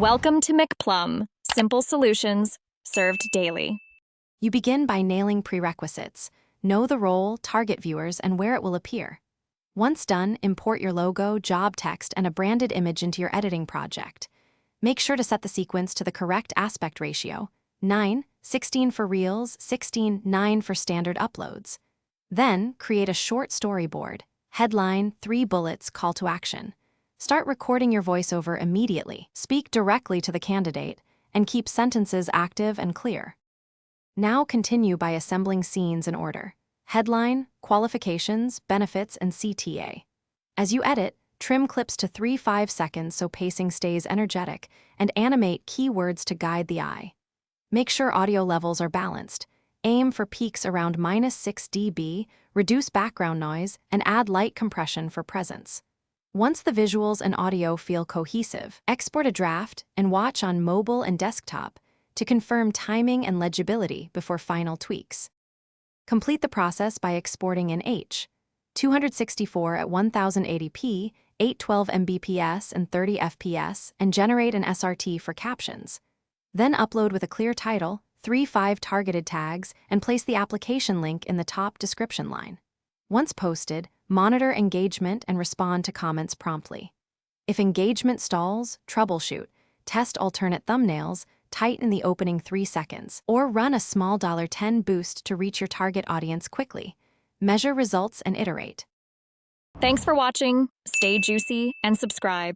Welcome to McPlum, simple solutions served daily. You begin by nailing prerequisites. Know the role, target viewers, and where it will appear. Once done, import your logo, job text, and a branded image into your editing project. Make sure to set the sequence to the correct aspect ratio, 9:16 for Reels, 16:9 for standard uploads. Then, create a short storyboard. Headline, 3 bullets, call to action. Start recording your voiceover immediately. Speak directly to the candidate, and keep sentences active and clear. Now continue by assembling scenes in order. Headline, qualifications, benefits, and CTA. As you edit, trim clips to 3-5 seconds so pacing stays energetic, and animate keywords to guide the eye. Make sure audio levels are balanced. Aim for peaks around -6 dB, reduce background noise, and add light compression for presence. Once the visuals and audio feel cohesive, export a draft and watch on mobile and desktop to confirm timing and legibility before final tweaks. Complete the process by exporting in H.264 at 1080p, 812 Mbps, and 30 fps, and generate an SRT for captions. Then upload with a clear title, 3-5 targeted tags, and place the application link in the top description line. Once posted, monitor engagement and respond to comments promptly. If engagement stalls, troubleshoot, test alternate thumbnails, tighten the opening 3 seconds, or run a small $10 boost to reach your target audience quickly. Measure results and iterate. Thanks for watching. Stay juicy and subscribe.